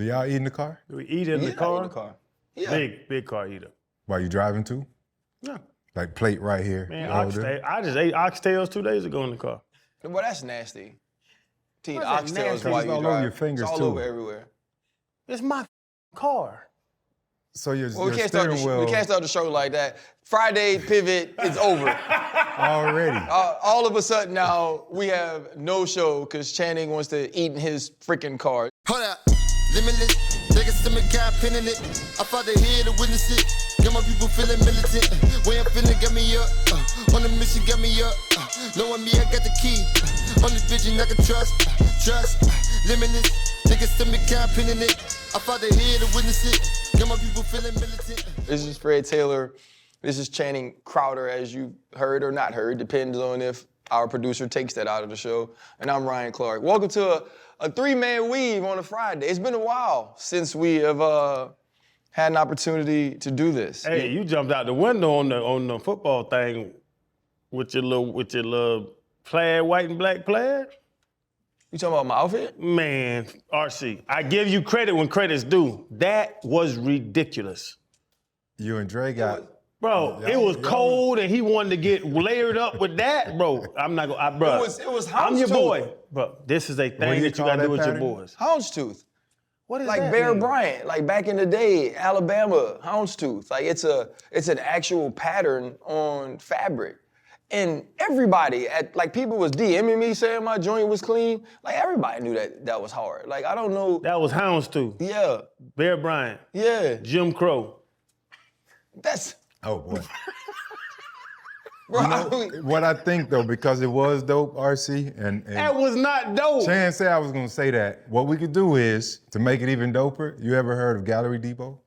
Do y'all eat in the car? Do we eat in the car? In the car. Yeah. Big car eater. While you driving too? Yeah. Like plate right here. Man, I just ate oxtails 2 days ago in the car. Well, that's nasty. To eat What's that oxtails nasty? while you all drive. over your fingers, it's all too. over everywhere. It's my car. So your Well, we can't start the show like that. Friday pivot is over. already. All of a sudden now we have no show because Channing wants to eat in his freaking car. Hold up, limitless, niggas to me cap pinning it. I fought the here to witness it. Got my people feeling militant. Way I'm feeling got me up. On the mission got me up. Knowing me, I got the key. Only vision I can trust. Limitless, niggas to me cap pinning it. I fought the here to witness it. Got my people feeling militant. This is Fred Taylor. This is Channing Crowder, as you heard or not heard, depends on if our producer takes that out of the show. And I'm Ryan Clark. Welcome to a three-man weave on a Friday. It's been a while since we have had an opportunity to do this. Hey, you jumped out the window on the football thing with your little plaid, white and black plaid. You talking about my outfit? Man, RC, I give you credit when credit's due. That was ridiculous. You and Dre got... Bro, it was cold and he wanted to get layered up with that, bro. I'm not gonna, bro. It was I'm your houndstooth. boy. Bro, this is a thing do you that you call gotta that do with your pattern? boys. Houndstooth. What is Like that Bear mean? Bryant, like back in the day, Alabama, houndstooth. Like it's an actual pattern on fabric. And everybody, people was DMing me saying my joint was clean. Like everybody knew that was hard. Like I don't know. That was Houndstooth. Yeah, Bear Bryant. yeah. Jim Crow. That's, Oh, boy. bro, What I think, though, because it was dope, RC, and That was not dope. Chan said I was going to say that. What we could do is, to make it even doper, you ever heard of Gallery Depot?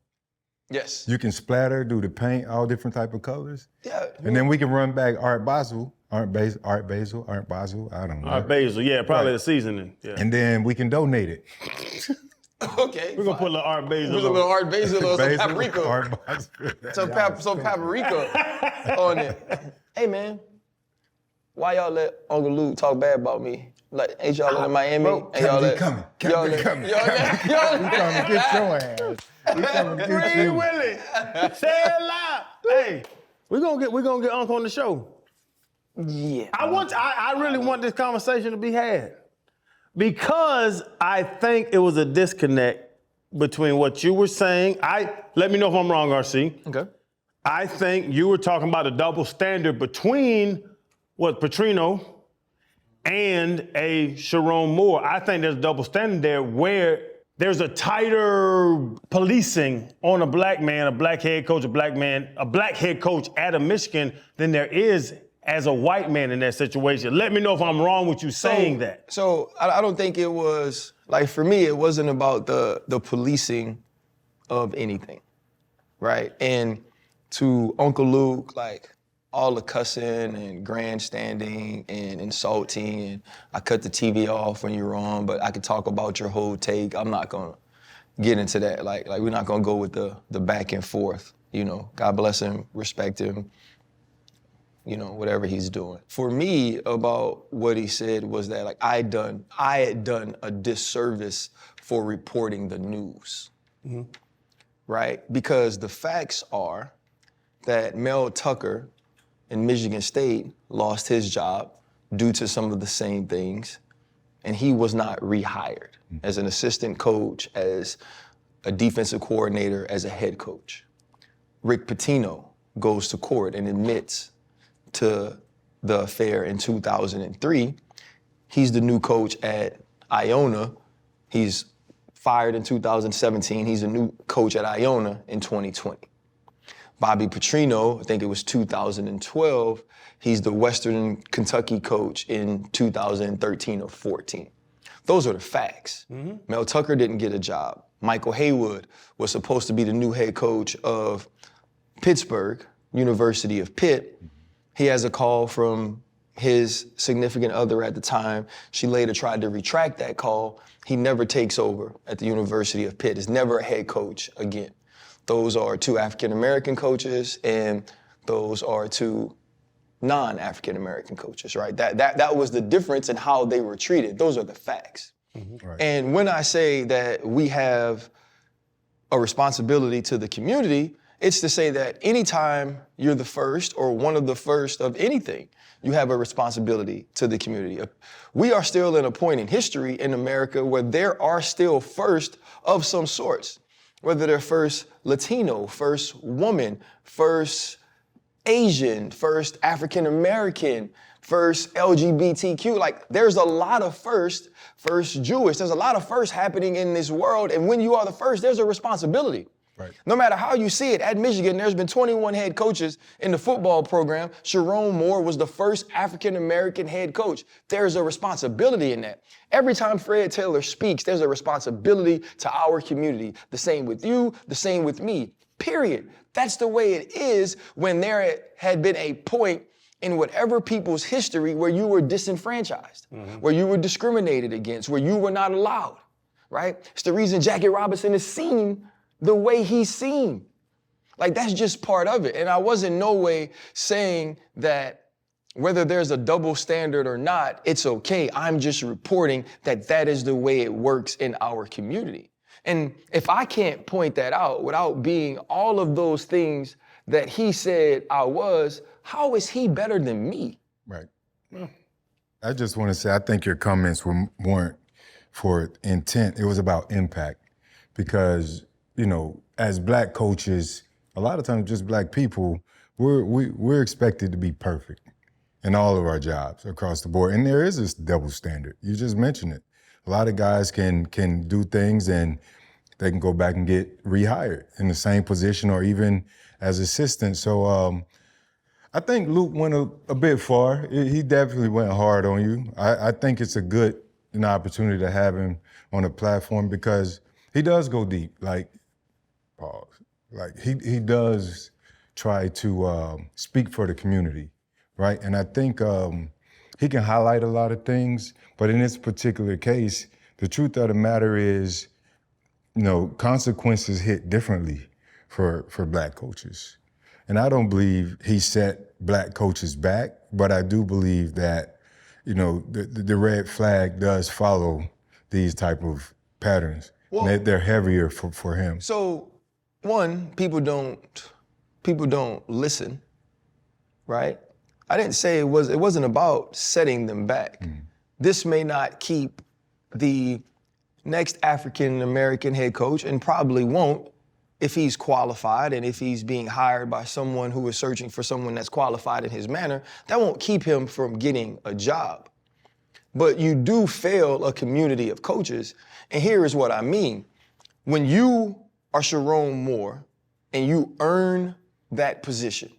yes. You can splatter, do the paint, all different type of colors. Yeah. And then we can run back Art Basel, I don't know. Art Basil, yeah, probably the seasoning. Yeah. And then we can donate it. Okay. We're gonna put a little Art Basil. Put a little Art Basil or some Basil, paprika. Art Basel. Some paprika on it. Hey man, why y'all let Uncle Luke talk bad about me? Like, ain't y'all in Miami? Bro, Ain't y'all Captain coming. Captain coming. Y'all We coming to get your ass. We coming to get Free you. Willie. Say it loud. Hey, we're gonna get Uncle on the show. Yeah. I really want this conversation to be had because I think it was a disconnect between what you were saying. Let me know if I'm wrong, RC. Okay. I think you were talking about a double standard between what Petrino and a Sherrone Moore. I think there's a double standard there where there's a tighter policing on a black man, a black head coach, a black head coach at a Michigan than there is as a white man in that situation. Let me know if I'm wrong with you saying that. So I don't think it was, like for me, it wasn't about the policing of anything, right? And to Uncle Luke, like all the cussing and grandstanding and insulting, and I cut the TV off when you're on, but I could talk about your whole take. I'm not gonna get into that. Like we're not gonna go with the back and forth, you know. God bless him, respect him, you know, whatever he's doing. For me, about what he said was that like I had done a disservice for reporting the news, right? Because the facts are that Mel Tucker in Michigan State lost his job due to some of the same things, and he was not rehired as an assistant coach, as a defensive coordinator, as a head coach. Rick Pitino goes to court and admits to the affair in 2003. He's the new coach at Iona. He's fired in 2017. He's a new coach at Iona in 2020. Bobby Petrino, I think it was 2012, he's the Western Kentucky coach in 2013 or 14. Those are the facts. Mel Tucker didn't get a job. Michael Haywood was supposed to be the new head coach of Pittsburgh, University of Pitt. He has a call from his significant other at the time. She later tried to retract that call. He never takes over at the University of Pitt. Is never a head coach again. Those are two African-American coaches, and those are two non-African-American coaches, right? That was the difference in how they were treated. Those are the facts. Right. And when I say that we have a responsibility to the community, it's to say that anytime you're the first or one of the first of anything, you have a responsibility to the community. We are still in a point in history in America where there are still first of some sorts, whether they're first Latino, first woman, first Asian, first African American, first LGBTQ. Like, there's a lot of first Jewish. There's a lot of first happening in this world. And when you are the first, there's a responsibility. Right. No matter how you see it, at Michigan, there's been 21 head coaches in the football program. Sherrone Moore was the first African-American head coach. There's a responsibility in that. Every time Fred Taylor speaks, there's a responsibility to our community. The same with you, the same with me, period. That's the way it is when there had been a point in whatever people's history where you were disenfranchised, where you were discriminated against, where you were not allowed, right? It's the reason Jackie Robinson is seen the way he's seen. Like, that's just part of it. And I was in no way saying that whether there's a double standard or not, it's okay. I'm just reporting that that is the way it works in our community. And if I can't point that out without being all of those things that he said I was, how is he better than me? Right. I just want to say, I think your comments weren't for intent. It was about impact. Because, you know, as black coaches, a lot of times just black people, we're expected to be perfect in all of our jobs across the board. And there is this double standard. You just mentioned it. A lot of guys can do things and they can go back and get rehired in the same position or even as assistants. So I think Luke went a bit far. He definitely went hard on you. I think it's a good opportunity to have him on a platform because he does go deep. Like, pause. Like he does try to speak for the community, right? And I think he can highlight a lot of things, but in this particular case, the truth of the matter is, you know, consequences hit differently for black coaches. And I don't believe he set black coaches back, but I do believe that, you know, the red flag does follow these type of patterns. Well, they're heavier for him. So, one, people don't listen, right? I didn't say it wasn't about setting them back. This may not keep the next African-American head coach, and probably won't if he's qualified and if he's being hired by someone who is searching for someone that's qualified in his manner. That won't keep him from getting a job. But you do fail a community of coaches, and here is what I mean. When you are Sherrone Moore and you earn that position,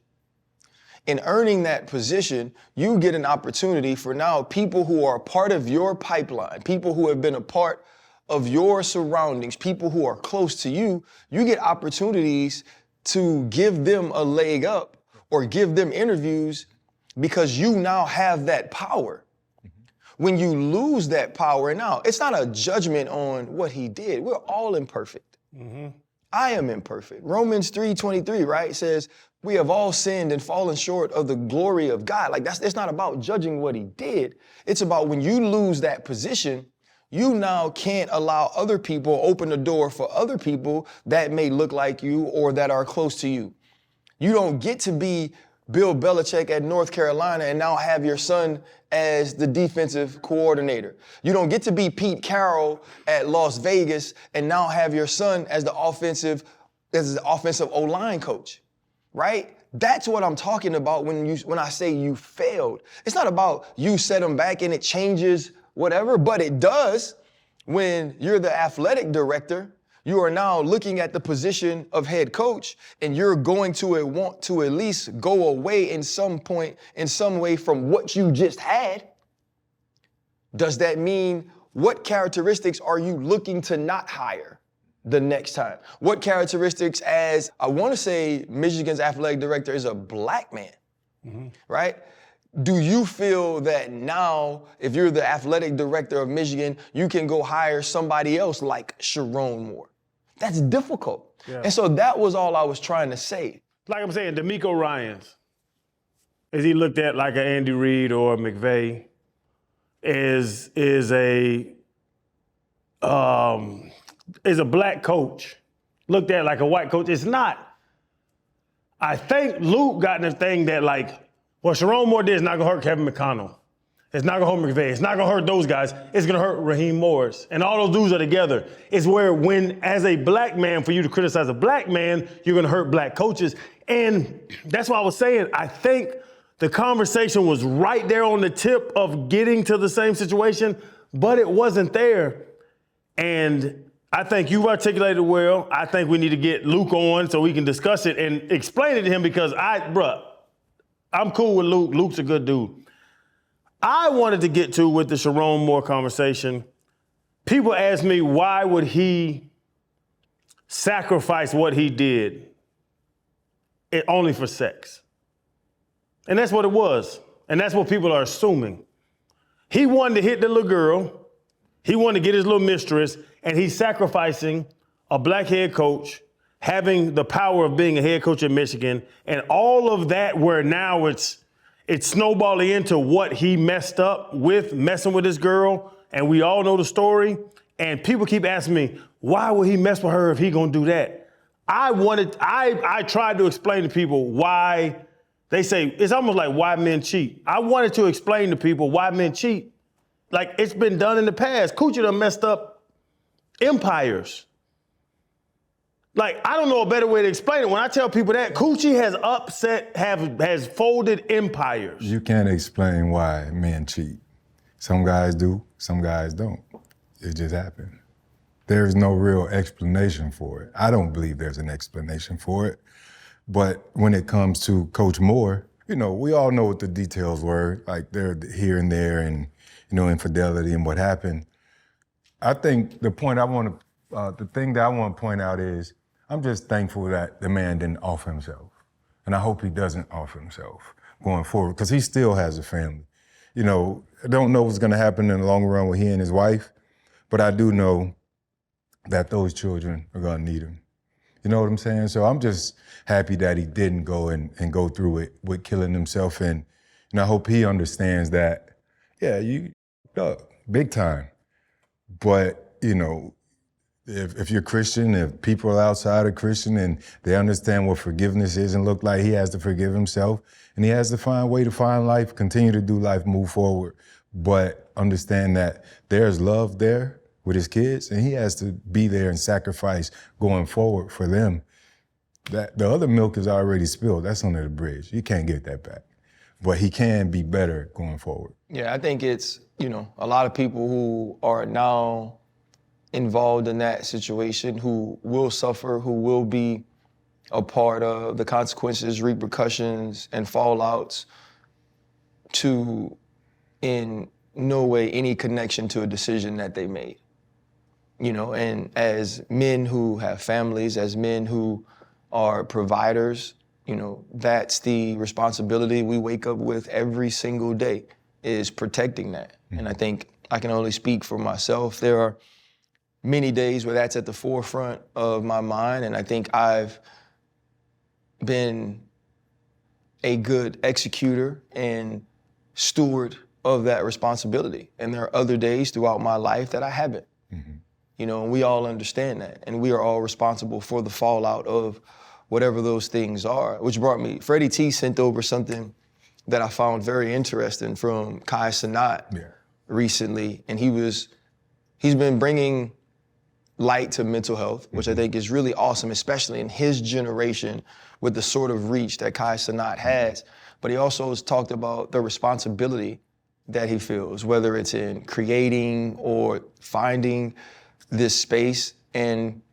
in earning that position, you get an opportunity for now people who are part of your pipeline, people who have been a part of your surroundings, people who are close to you, you get opportunities to give them a leg up or give them interviews because you now have that power. When you lose that power, now, it's not a judgment on what he did. We're all imperfect. I am imperfect. Romans 3:23, right, says, we have all sinned and fallen short of the glory of God. Like, it's not about judging what he did. It's about when you lose that position, you now can't allow other people, open the door for other people that may look like you or that are close to you. You don't get to be Bill Belichick at North Carolina and now have your son as the defensive coordinator. You don't get to be Pete Carroll at Las Vegas and now have your son as the offensive O-line coach, right? That's what I'm talking about when I say you failed. It's not about you set them back and it changes whatever, but it does when you're the athletic director. You are now looking at the position of head coach, and you're going to want to at least go away in some point, in some way from what you just had. Does that mean what characteristics are you looking to not hire the next time? What characteristics, as I want to say Michigan's athletic director is a black man, right? Do you feel that now, if you're the athletic director of Michigan, you can go hire somebody else like Sherrone Moore? That's difficult. Yeah. And so that was all I was trying to say. Like I'm saying, D'Amico Ryans, is he looked at like an Andy Reid or a McVay, is a is a black coach looked at like a white coach. It's not. I think Luke got in the thing that like, what Sherrone Moore did is not gonna hurt Kevin McConnell. It's not gonna hurt McVay. It's not gonna hurt those guys. It's gonna hurt Raheem Morris. And all those dudes are together. It's where when, as a black man, for you to criticize a black man, you're gonna hurt black coaches. And that's why I was saying, I think the conversation was right there on the tip of getting to the same situation, but it wasn't there. And I think you've articulated well. I think we need to get Luke on so we can discuss it and explain it to him because I'm cool with Luke. Luke's a good dude. I wanted to get to with the Sherrone Moore conversation. People ask me, why would he sacrifice what he did only for sex? And that's what it was. And that's what people are assuming. He wanted to hit the little girl. He wanted to get his little mistress, and he's sacrificing a black head coach, having the power of being a head coach in Michigan, and all of that where now it's snowballing into what he messed up with messing with this girl, and we all know the story. And people keep asking me, why would he mess with her if he gonna do that? I tried to explain to people why. They say, it's almost like why men cheat. I wanted to explain to people why men cheat. Like, it's been done in the past. Coochie done messed up empires. Like, I don't know a better way to explain it. When I tell people that, Coochie has folded empires. You can't explain why men cheat. Some guys do, some guys don't. It just happened. There's no real explanation for it. I don't believe there's an explanation for it. But when it comes to Coach Moore, we all know what the details were, like they're here and there and, infidelity and what happened. I think the thing that I want to point out is I'm just thankful that the man didn't off himself. And I hope he doesn't off himself going forward because he still has a family. I don't know what's going to happen in the long run with he and his wife, but I do know that those children are going to need him. You know what I'm saying? So I'm just happy that he didn't go and go through it with killing himself. And I hope he understands that, yeah, you big time. But, if you're Christian, if people outside are Christian and they understand what forgiveness is and look like, he has to forgive himself and he has to find a way to find life, continue to do life, move forward. But understand that there's love there with his kids, and he has to be there and sacrifice going forward for them. That the other milk is already spilled. That's under the bridge. You can't get that back. But he can be better going forward. Yeah, I think it's, a lot of people who are now involved in that situation who will suffer, who will be a part of the consequences, repercussions, and fallouts to, in no way, any connection to a decision that they made. And as men who have families, as men who are providers, that's the responsibility we wake up with every single day, is protecting that. Mm-hmm. And I think I can only speak for myself. There are many days where that's at the forefront of my mind, and I think I've been a good executor and steward of that responsibility. And there are other days throughout my life that I haven't. Mm-hmm. And we all understand that. And we are all responsible for the fallout of whatever those things are, which brought me, Freddie T sent over something that I found very interesting from Kai Cenat recently. And he's been bringing light to mental health, which I think is really awesome, especially in his generation with the sort of reach that Kai Cenat has. But he also has talked about the responsibility that he feels, whether it's in creating or finding this space. And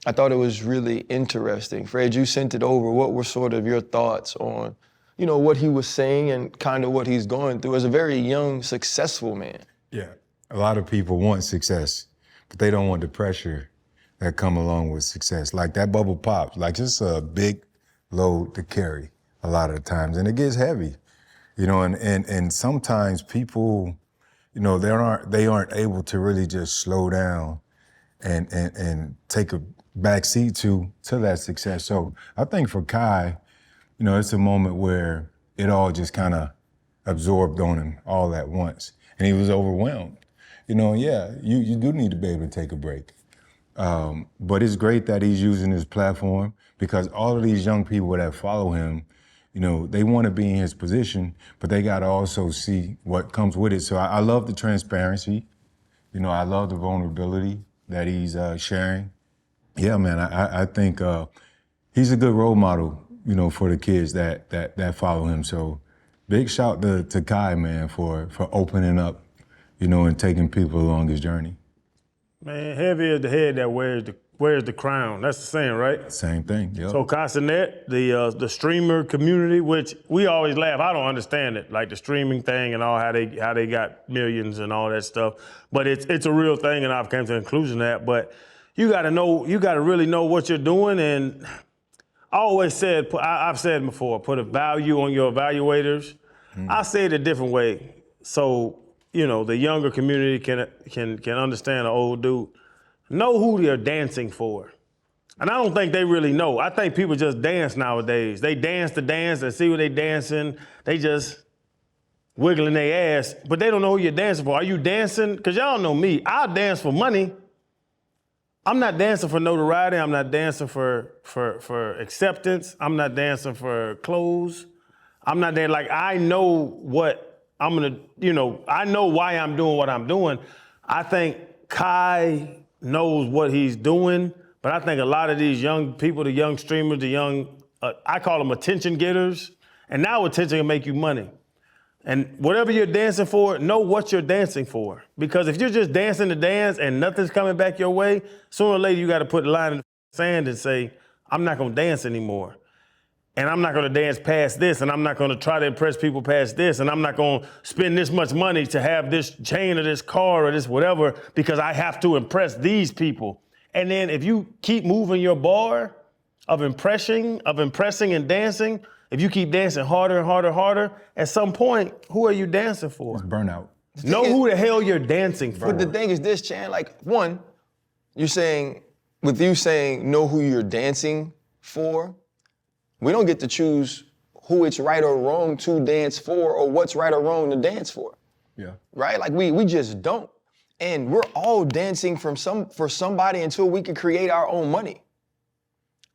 I thought it was really interesting. Fred, you sent it over. What were sort of your thoughts on, what he was saying and kind of what he's going through as a very young, successful man? Yeah, a lot of people want success, but they don't want the pressure that come along with success. Like that bubble pops, like it's a big load to carry a lot of the times, and it gets heavy, and sometimes people, they aren't able to really just slow down and take a back seat to that success. So I think for Kai, it's a moment where it all just kind of absorbed on him all at once. And he was overwhelmed. You do need to be able to take a break. But it's great that he's using his platform because all of these young people that follow him, they want to be in his position, but they got to also see what comes with it. So I love the transparency. I love the vulnerability that he's sharing. Yeah, man, I think he's a good role model, for the kids that follow him. So big shout to Kai, man, for opening up, and taking people along his journey. Man, heavy is the head that wears the crown. That's the saying, right? Same thing, yeah. So Kai Cenat, the streamer community, which we always laugh. I don't understand it, like the streaming thing and all how they got millions and all that stuff. But it's a real thing, and I've come to the conclusion that. But you got to really know what you're doing. And I always said, I've said before, put a value on your evaluators. I say it a different way. So, the younger community can understand the old dude. Know who they're dancing for. And I don't think they really know. I think people just dance nowadays. They dance to dance and see what they dancing. They just wiggling their ass, but they don't know who you're dancing for. Are you dancing? Because y'all know me. I'll dance for money. I'm not dancing for notoriety. I'm not dancing for acceptance. I'm not dancing for clothes. I'm not there. Like, I know what I'm going to, I know why I'm doing what I'm doing. I think Kai knows what he's doing, but I think a lot of these young people, the young streamers, the young, I call them attention getters, and now attention can make you money. And whatever you're dancing for, know what you're dancing for. Because if you're just dancing to dance and nothing's coming back your way, sooner or later you got to put a line in the sand and say, I'm not going to dance anymore. And I'm not going to dance past this, and I'm not going to try to impress people past this, and I'm not going to spend this much money to have this chain or this car or this whatever because I have to impress these people. And then if you keep moving your bar of impressing and dancing, if you keep dancing harder and harder and harder, at some point, who are you dancing for? It's burnout. Know who the hell you're dancing for. But the thing is this, Chan, like, one, know who you're dancing for, we don't get to choose who it's right or wrong to dance for or what's right or wrong to dance for. Yeah. Right? Like, we just don't. And we're all dancing for somebody until we can create our own money.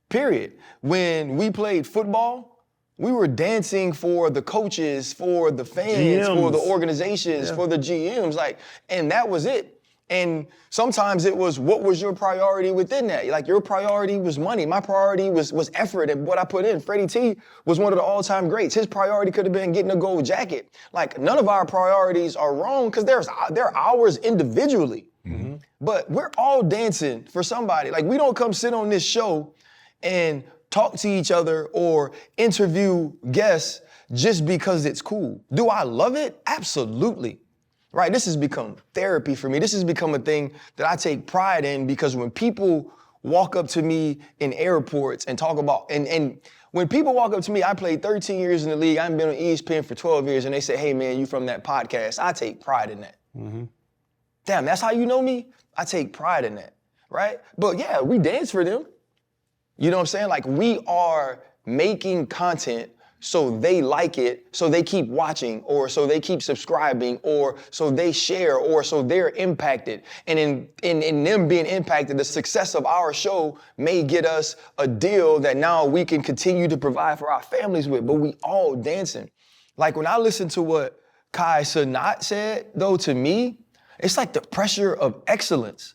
Period. When we played football, we were dancing for the coaches, for the fans, GMs. for the organizations, for the GMs, and that was it. And sometimes it was, what was your priority within that? Like, your priority was money. My priority was effort and what I put in. Freddie T was one of the all-time greats. His priority could have been getting a gold jacket. Like, none of our priorities are wrong because they're ours individually. Mm-hmm. But we're all dancing for somebody. Like, we don't come sit on this show and talk to each other or interview guests just because it's cool. Do I love it? Absolutely. Right? This has become therapy for me. This has become a thing that I take pride in because when people walk up to me in airports and talk about, and when people walk up to me, I played 13 years in the league, I've been on ESPN for 12 years, and they say, hey man, you from that podcast. I take pride in that. Mm-hmm. Damn, that's how you know me? I take pride in that, right? But yeah, we dance for them. You know what I'm saying? Like, we are making content so they like it, so they keep watching, or so they keep subscribing, or so they share, or so they're impacted. And in them being impacted, the success of our show may get us a deal that now we can continue to provide for our families with, but we all dancing. Like, when I listen to what Kai Cenat said, though, to me, it's like the pressure of excellence.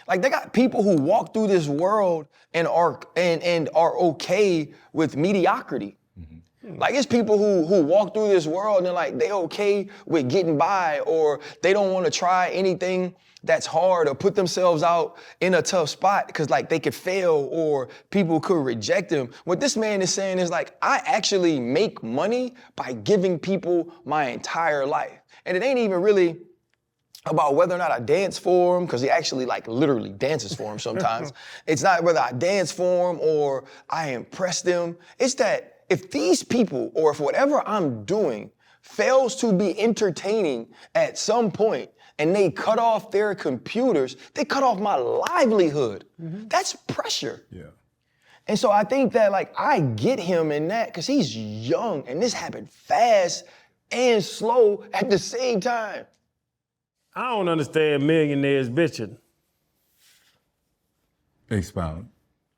Like, they got people who walk through this world and are okay with mediocrity. Mm-hmm. Like, it's people who walk through this world and like they okay with getting by, or they don't want to try anything that's hard or put themselves out in a tough spot because like they could fail or people could reject them. What this man is saying is like, I actually make money by giving people my entire life. And it ain't even really about whether or not I dance for him, because he actually like literally dances for him sometimes. It's not whether I dance for him or I impress them. It's that if these people, or if whatever I'm doing fails to be entertaining at some point and they cut off their computers, they cut off my livelihood. Mm-hmm. That's pressure. Yeah. And so I think that like I get him in that because he's young and this happened fast and slow at the same time. I don't understand millionaires bitching. Expound.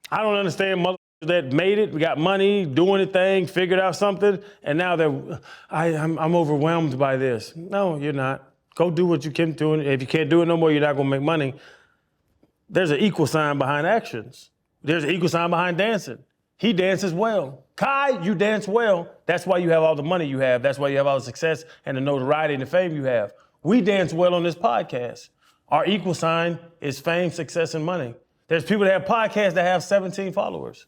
I don't understand motherfuckers that made it, got money, doing a thing, figured out something, and now I'm overwhelmed by this. No, you're not. Go do what you can do. If you can't do it no more, you're not gonna make money. There's an equal sign behind actions. There's an equal sign behind dancing. He dances well. Kai, you dance well. That's why you have all the money you have. That's why you have all the success and the notoriety and the fame you have. We dance well on this podcast. Our equal sign is fame, success, and money. There's people that have podcasts that have 17 followers.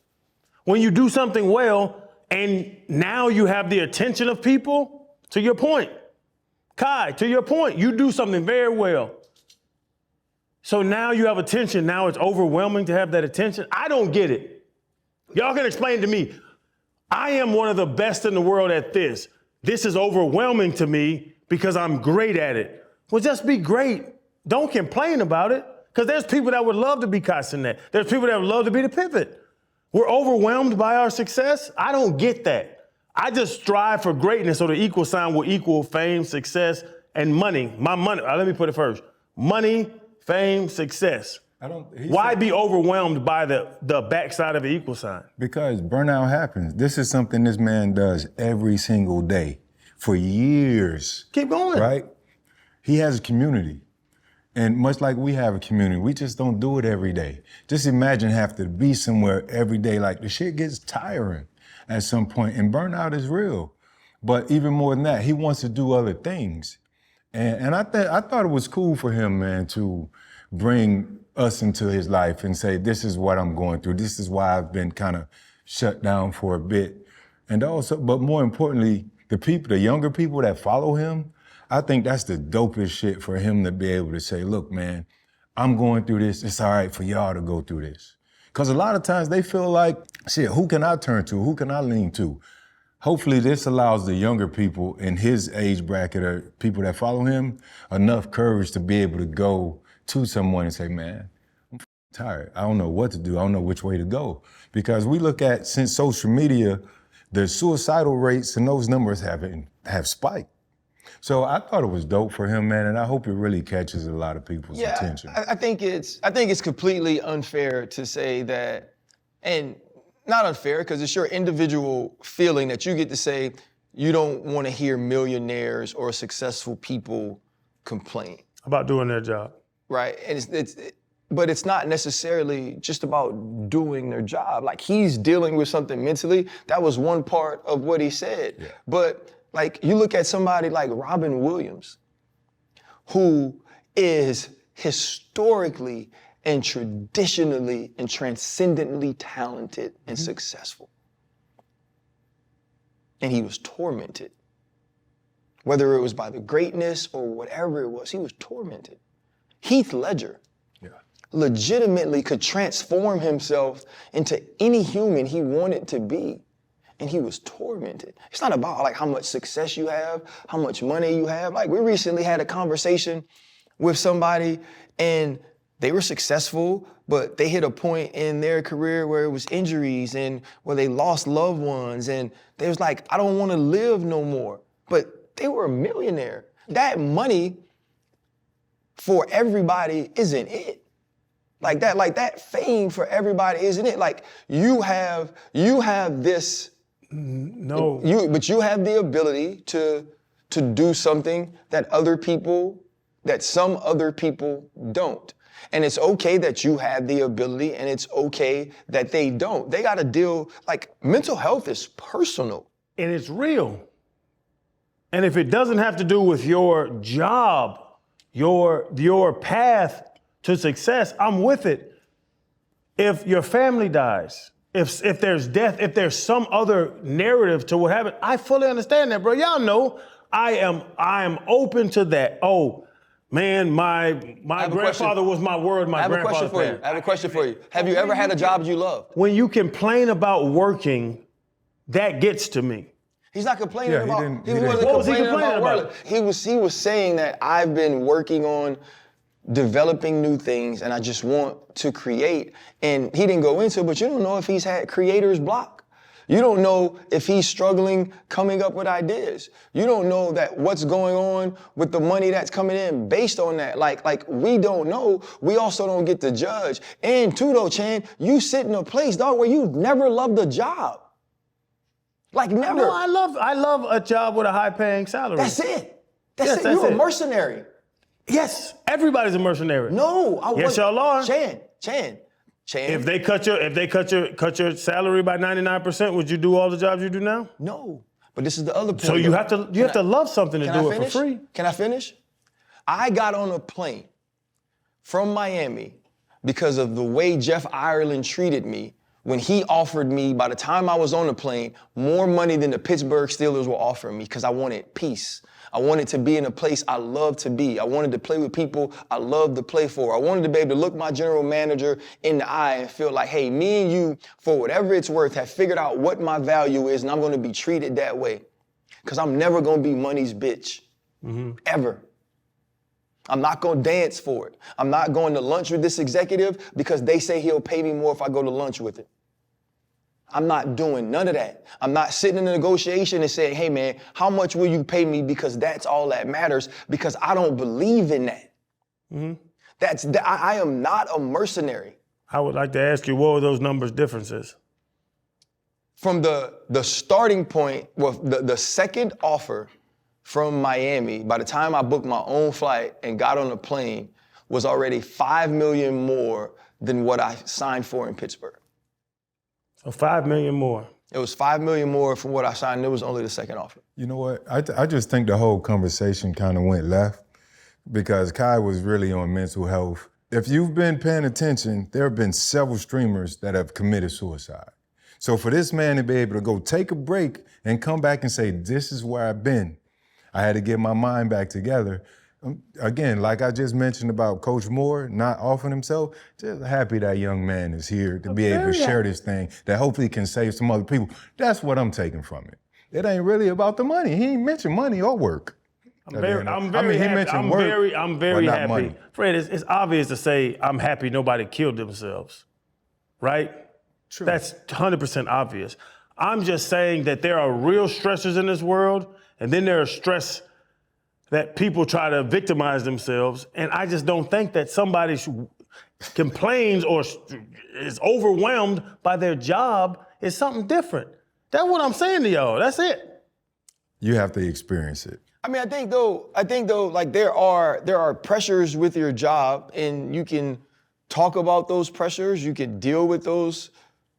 When you do something well and now you have the attention of people, to your point, Kai, to your point, you do something very well. So now you have attention. Now it's overwhelming to have that attention. I don't get it. Y'all can explain to me. I am one of the best in the world at this. This is overwhelming to me because I'm great at it. Well, just be great. Don't complain about it. Because there's people that would love to be Kai Cenat. There's people that would love to be the pivot. We're overwhelmed by our success. I don't get that. I just strive for greatness so the equal sign will equal fame, success, and money. My money, let me put it first. Money, fame, success. Why be overwhelmed by the backside of an equal sign? Because burnout happens. This is something this man does every single day for years. Keep going. Right? He has a community. And much like we have a community, we just don't do it every day. Just imagine having to be somewhere every day. Like, the shit gets tiring at some point, and burnout is real. But even more than that, he wants to do other things. And I thought it was cool for him, man, to bring us into his life and say, this is what I'm going through. This is why I've been kind of shut down for a bit. And also, but more importantly, the younger people that follow him, I think that's the dopest shit for him to be able to say, look, man, I'm going through this. It's all right for y'all to go through this. Because a lot of times they feel like, shit, who can I turn to? Who can I lean to? Hopefully this allows the younger people in his age bracket or people that follow him enough courage to be able to go to someone and say, man, I'm tired. I don't know what to do. I don't know which way to go. Because we look at, since social media, the suicidal rates and those numbers have spiked. So I thought it was dope for him, man, and I hope it really catches a lot of people's attention. I think it's completely unfair to say that, and not unfair, because it's your individual feeling that you get to say you don't want to hear millionaires or successful people complain about doing their job. Right, and but it's not necessarily just about doing their job. Like, he's dealing with something mentally. That was one part of what he said. Yeah. But like, you look at somebody like Robin Williams, who is historically and traditionally and transcendently talented and successful. And he was tormented. Whether it was by the greatness or whatever it was, he was tormented. Heath Ledger legitimately could transform himself into any human he wanted to be. And he was tormented. It's not about like how much success you have, how much money you have. Like, we recently had a conversation with somebody and they were successful, but they hit a point in their career where it was injuries and where they lost loved ones. And they was like, I don't want to live no more. But they were a millionaire. That money for everybody isn't it. Like that fame for everybody isn't it. Like, you have this. No. But you have the ability to do something that some other people don't. And it's okay that you have the ability, and it's okay that they don't. They got to deal, like, mental health is personal. And it's real. And if it doesn't have to do with your job, your path to success, I'm with it. If your family dies, if there's death, if there's some other narrative to what happened, I fully understand that, bro. Y'all know I am open to that. Oh, man, my grandfather was my world, my grandfather passed. I have a question for you. Have you ever had a job you loved? When you complain about working, that gets to me. He's not complaining about. What was he complaining about? He was saying that I've been working on developing new things and I just want to create. And he didn't go into it, but you don't know if he's had creator's block. You don't know if he's struggling coming up with ideas. You don't know that what's going on with the money that's coming in based on that. Like we don't know. We also don't get to judge. And too though, Chan, you sit in a place, dog, where you never loved a job. Like never. No, I love a job with a high-paying salary. That's it. That's Yes, it. that's You're it. a mercenary. Yes, everybody's a mercenary. No, I Yes, wasn't. y'all are. Chan. If they cut your salary by 99%, would you do all the jobs you do now? No. But this is the other point. So you have to love something to do it for free. Can I finish? I got on a plane from Miami because of the way Jeff Ireland treated me when he offered me, by the time I was on the plane, more money than the Pittsburgh Steelers were offering me because I wanted peace. I wanted to be in a place I love to be. I wanted to play with people I love to play for. I wanted to be able to look my general manager in the eye and feel like, hey, me and you, for whatever it's worth, have figured out what my value is, and I'm going to be treated that way. Because I'm never going to be money's bitch. Ever. I'm not going to dance for it. I'm not going to lunch with this executive because they say he'll pay me more if I go to lunch with him. I'm not doing none of that. I'm not sitting in a negotiation and saying, hey man, how much will you pay me because that's all that matters, because I don't believe in that. I am not a mercenary. I would like to ask you, what were those numbers differences? From the starting point, well, the second offer from Miami, by the time I booked my own flight and got on the plane, was already $5 million more than what I signed for in Pittsburgh. So $5 million more. It was $5 million more from what I signed. It was only the second offer. You know what? I just think the whole conversation kind of went left because Kai was really on mental health. If you've been paying attention, there have been several streamers that have committed suicide. So for this man to be able to go take a break and come back and say, this is where I've been, I had to get my mind back together. Again, like I just mentioned about Coach Moore not offering himself, just happy that young man is here to be able to share this thing that hopefully can save some other people. That's what I'm taking from it. It ain't really about the money. He ain't mentioned money or work. I'm very happy. He mentioned work, I'm very but not happy. money. Fred, it's obvious to say I'm happy nobody killed themselves, right? True. That's 100% obvious. I'm just saying that there are real stressors in this world, and then there are stress that people try to victimize themselves, and I just don't think that somebody complains or is overwhelmed by their job is something different. That's what I'm saying to y'all. That's it. You have to experience it. I mean, I think though, like there are pressures with your job, and you can talk about those pressures, you can deal with those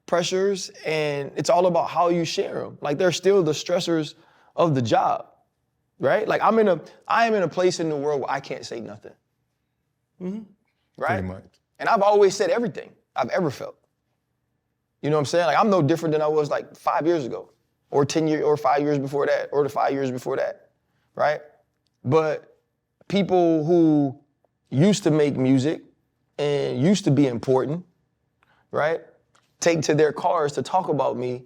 pressures, and it's all about how you share them. Like they're still the stressors of the job. Right? Like I am in a place in the world where I can't say nothing. Right? Pretty much. And I've always said everything I've ever felt. You know what I'm saying? Like I'm no different than I was like 5 years ago, or 10 years, or 5 years before that, or the 5 years before that. Right? But people who used to make music and used to be important, right, take to their cars to talk about me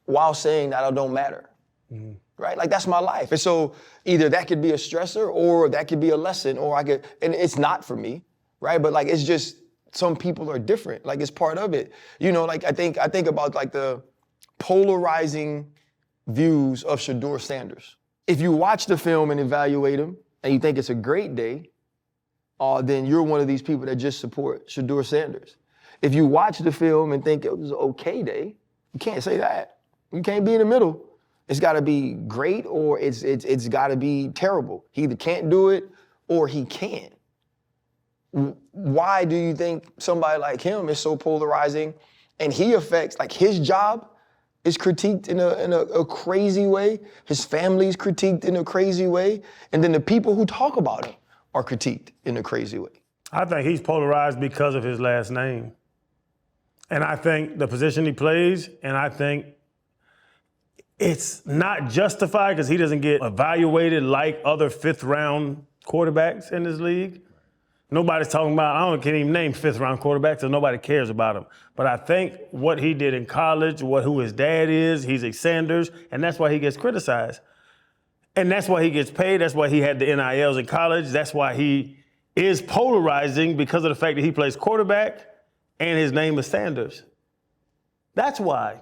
while saying that I don't matter. Right? Like that's my life. And so either that could be a stressor or that could be a lesson, or and it's not for me, right? But like, it's just, some people are different. Like it's part of it. You know, like I think about like the polarizing views of Shedeur Sanders. If you watch the film and evaluate him and you think it's a great day, then you're one of these people that just support Shedeur Sanders. If you watch the film and think it was an okay day, you can't say that. You can't be in the middle. It's got to be great or it's got to be terrible. He either can't do it or he can. Why do you think somebody like him is so polarizing, and he affects, like his job is critiqued in a crazy way, his family's critiqued in a crazy way, and then the people who talk about him are critiqued in a crazy way? I think he's polarized because of his last name. And I think the position he plays, and I think it's not justified because he doesn't get evaluated like other fifth-round quarterbacks in this league. Nobody's talking about, can't even name fifth-round quarterbacks, so nobody cares about him. But I think what he did in college, who his dad is, he's a Sanders, and that's why he gets criticized. And that's why he gets paid. That's why he had the NILs in college. That's why he is polarizing, because of the fact that he plays quarterback and his name is Sanders. That's why.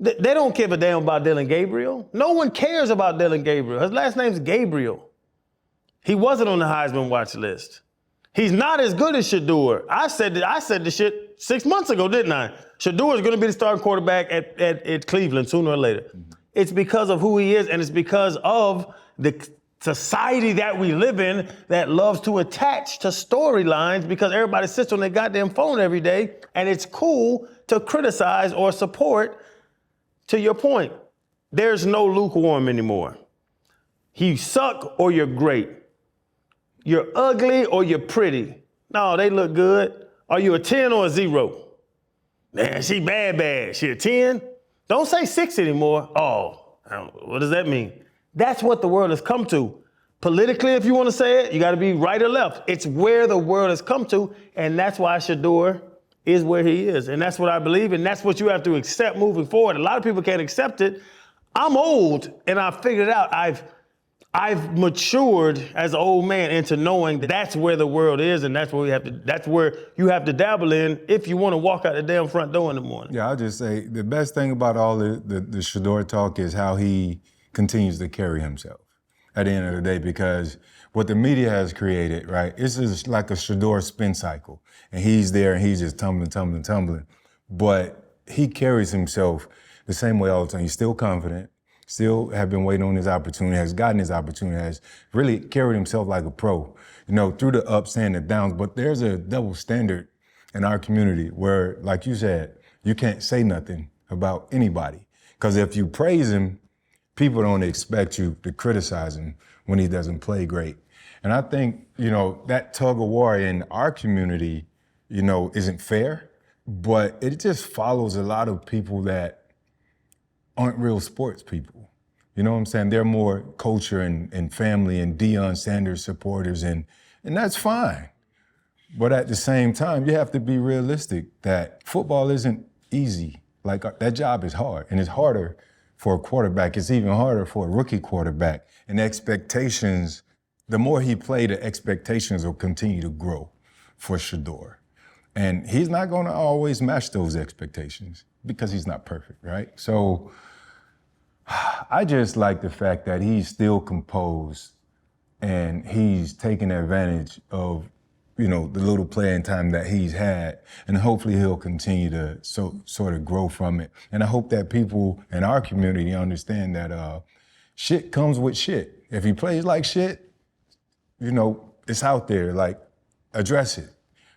They don't give a damn about Dylan Gabriel. No one cares about Dylan Gabriel. His last name's Gabriel. He wasn't on the Heisman watch list. He's not as good as Shedeur. I said the shit 6 months ago, didn't I? Shedeur is going to be the starting quarterback at Cleveland sooner or later. Mm-hmm. It's because of who he is, and it's because of the society that we live in that loves to attach to storylines because everybody sits on their goddamn phone every day, and it's cool to criticize or support. To your point, there's no lukewarm anymore. You suck or you're great. You're ugly or you're pretty. No, they look good. Are you a 10 or a 0? Man, she bad. She a 10? Don't say 6 anymore. Oh, what does that mean? That's what the world has come to. Politically, if you want to say it, you got to be right or left. It's where the world has come to, and that's why Shedeur is where he is. And that's what I believe, and that's what you have to accept moving forward. A lot of people can't accept it. I'm old, and I figured it out. I've matured as an old man into knowing that that's where the world is, and that's where you have to dabble in if you want to walk out the damn front door in the morning. Yeah, I'll just say the best thing about all the Shedeur talk is how he continues to carry himself at the end of the day, because what the media has created, right, it's just like a Shedeur spin cycle. And he's there and he's just tumbling. But he carries himself the same way all the time. He's still confident, still have been waiting on his opportunity, has gotten his opportunity, has really carried himself like a pro, through the ups and the downs. But there's a double standard in our community where, like you said, you can't say nothing about anybody. Because if you praise him, people don't expect you to criticize him when he doesn't play great. And I think, that tug of war in our community, isn't fair, but it just follows a lot of people that aren't real sports people. You know what I'm saying? They're more culture and family and Deion Sanders supporters, and that's fine. But at the same time, you have to be realistic that football isn't easy. Like, that job is hard, and it's harder for a quarterback. It's even harder for a rookie quarterback. And expectations, the more he plays, the expectations will continue to grow for Shedeur. And he's not going to always match those expectations because he's not perfect, right? So I just like the fact that he's still composed and he's taking advantage of, the little playing time that he's had. And hopefully he'll continue to sort of grow from it. And I hope that people in our community understand that shit comes with shit. If he plays like shit, it's out there, like, address it.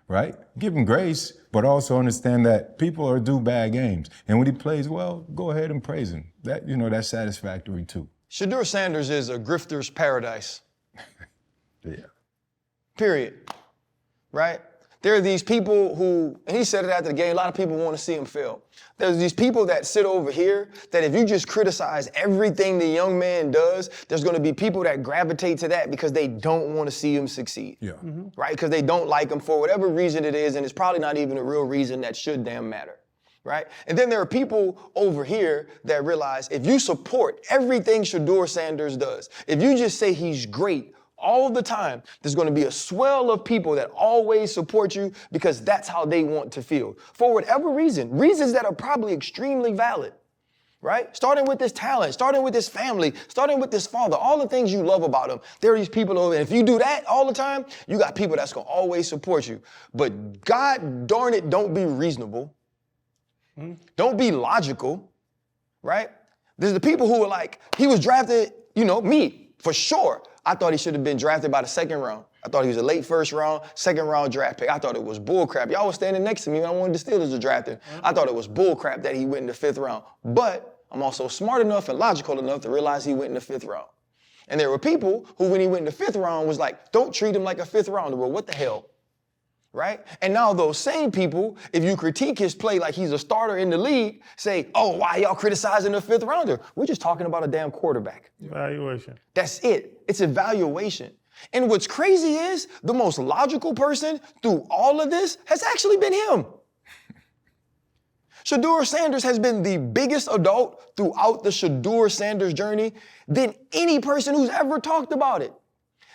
Right? Give him grace, but also understand that people are due bad games. And when he plays well, go ahead and praise him. That's satisfactory too. Shedeur Sanders is a grifter's paradise. Yeah. Period. Right? There are these people who, and he said it after the game, a lot of people want to see him fail. There's these people that sit over here that if you just criticize everything the young man does, there's going to be people that gravitate to that because they don't want to see him succeed. Yeah. Mm-hmm. Right? Because they don't like him for whatever reason it is, and it's probably not even a real reason that should damn matter. Right? And then there are people over here that realize if you support everything Shedeur Sanders does, if you just say he's great all the time, there's going to be a swell of people that always support you because that's how they want to feel. For whatever reasons that are probably extremely valid, right? Starting with this talent, starting with this family, starting with this father, all the things you love about him. There are these people over, and if you do that all the time, you got people that's going to always support you. But God darn it, don't be reasonable. Don't be logical, right? There's the people who are like, he was drafted, me, for sure. I thought he should have been drafted by the second round. I thought he was a late first round, second round draft pick. I thought it was bullcrap. Y'all was standing next to me when I wanted the Steelers to draft him. I thought it was bullcrap that he went in the 5th round. But I'm also smart enough and logical enough to realize he went in the 5th round. And there were people who, when he went in the 5th round, was like, don't treat him like a 5th rounder. Well, what the hell? Right? And now those same people, if you critique his play like he's a starter in the league, say, oh, why y'all criticizing the 5th rounder? We're just talking about a damn quarterback. Evaluation. That's it. It's evaluation. And what's crazy is the most logical person through all of this has actually been him. Shedeur Sanders has been the biggest adult throughout the Shedeur Sanders journey than any person who's ever talked about it.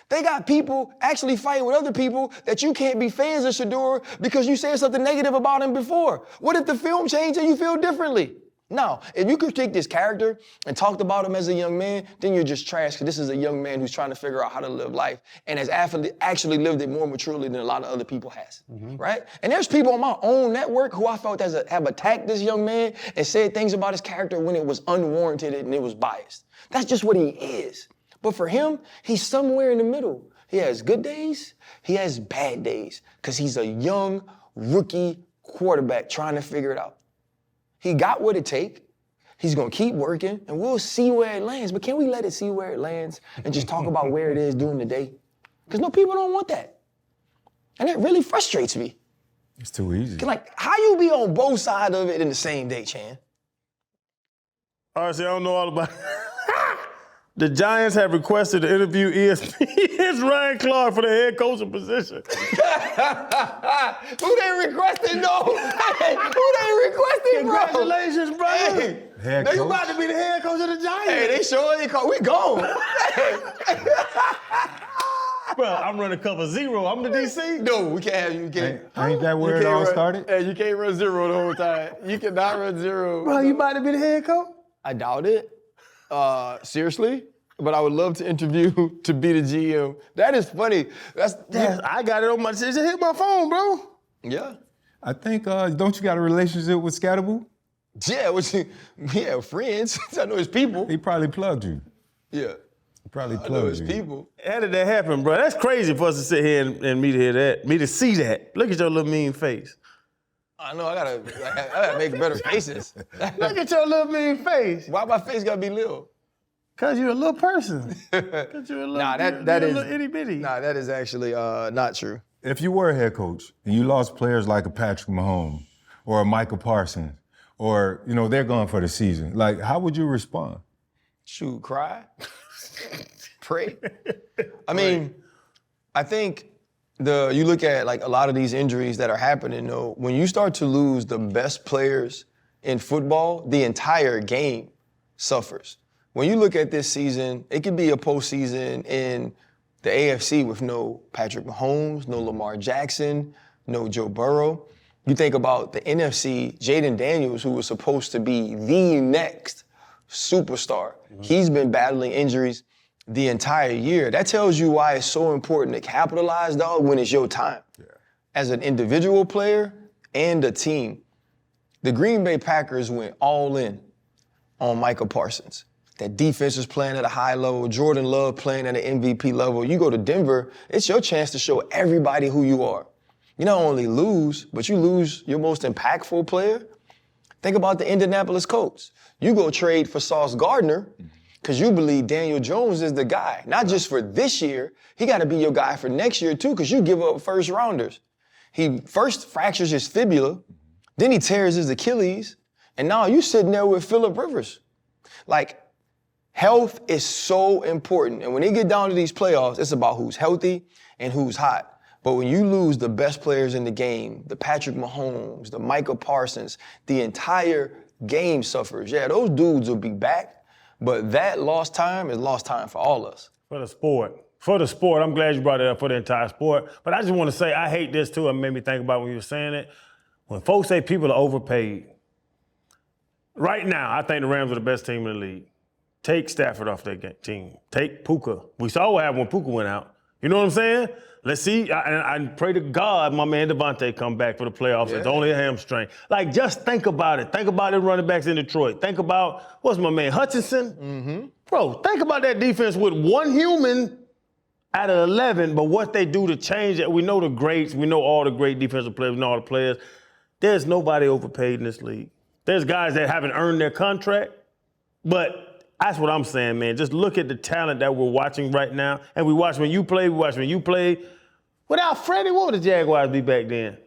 They got people actually fighting with other people that you can't be fans of Shedeur because you said something negative about him before. What if the film changed and you feel differently? Now, if you critique this character and talked about him as a young man, then you're just trash because this is a young man who's trying to figure out how to live life and has actually lived it more maturely than a lot of other people has, right? And there's people on my own network who I felt have attacked this young man and said things about his character when it was unwarranted and it was biased. That's just what he is. But for him, he's somewhere in the middle. He has good days, he has bad days because he's a young rookie quarterback trying to figure it out. He got what it takes. He's gonna keep working, and we'll see where it lands. But can we let it see where it lands and just talk about where it is during the day? Because no, people don't want that. And it really frustrates me. It's too easy. Like, how you be on both sides of it in the same day, Chan? All right, so I don't know all about it. The Giants have requested to interview ESPN's Ryan Clark for the head coaching position. Who they requested, no? Hey, who they requested, bro? Congratulations, brother. Hey, Head You coach? about to be the head coach of the Giants. hey, they sure they call. We gone. Hey. Bro, I'm running cover 0. I'm the DC. No, we can't have you. Ain't that where it all started? Hey, you can't run 0 the whole time. You cannot run 0. Bro, you about to be the head coach? I doubt it. Seriously. But I would love to interview to be the GM. That is funny. I got it on my, it just hit my phone, bro. Yeah. I think, don't you got a relationship with Scatterboo? Yeah, friends. I know his people. He probably plugged you. Yeah. He probably I know plugged his you. people. How did that happen, bro? That's crazy for us to sit here and me to hear that, me to see that. Look at your little mean face. I know, I gotta make better faces. Look at your little mean face. Why my face gotta be little? Cause you're a little person. Cause you're a little, Nah, you're that a is little itty bitty. Nah, that is actually not true. If you were a head coach and you lost players like a Patrick Mahomes or a Micah Parsons, or, they're gone for the season, like, how would you respond? Shoot, cry, pray. I mean, I think you look at like a lot of these injuries that are happening though, when you start to lose the best players in football, the entire game suffers. When you look at this season, it could be a postseason in the AFC with no Patrick Mahomes, no Lamar Jackson, no Joe Burrow. You think about the NFC, Jaden Daniels, who was supposed to be the next superstar. He's been battling injuries the entire year. That tells you why it's so important to capitalize, dog, when it's your time. Yeah. As an individual player and a team, the Green Bay Packers went all in on Micah Parsons. That defense is playing at a high level. Jordan Love playing at an MVP level. You go to Denver, it's your chance to show everybody who you are. You not only lose, but you lose your most impactful player. Think about the Indianapolis Colts. You go trade for Sauce Gardner because you believe Daniel Jones is the guy. Not just for this year, he got to be your guy for next year too because you give up first rounders. He first fractures his fibula, then he tears his Achilles, and now you sitting there with Phillip RIvers. Like, health is so important. And when they get down to these playoffs, it's about who's healthy and who's hot. But when you lose the best players in the game, the Patrick Mahomes, the Micah Parsons, the entire game suffers. Yeah, those dudes will be back, but that lost time is lost time for all of us. For the sport. For the sport. I'm glad you brought it up for the entire sport. But I just want to say, I hate this too. It made me think about when you were saying it. When folks say people are overpaid, right now, I think the Rams are the best team in the league. Take Stafford off their team. Take Puka. We saw what happened when Puka went out. You know what I'm saying? Let's see. I pray to God my man Devontae come back for the playoffs. Yeah. It's only a hamstring. Like, just think about it. Think about the running backs in Detroit. Think about, what's my man, Hutchinson? Mm-hmm. Bro, think about that defense with one human out of 11, but what they do to change it. We know the greats. We know all the great defensive players. We know all the players. There's nobody overpaid in this league. There's guys that haven't earned their contract, but that's what I'm saying, man. Just look at the talent that we're watching right now. And we watch when you play, we watch when you play. Without Freddie, what would the Jaguars be back then?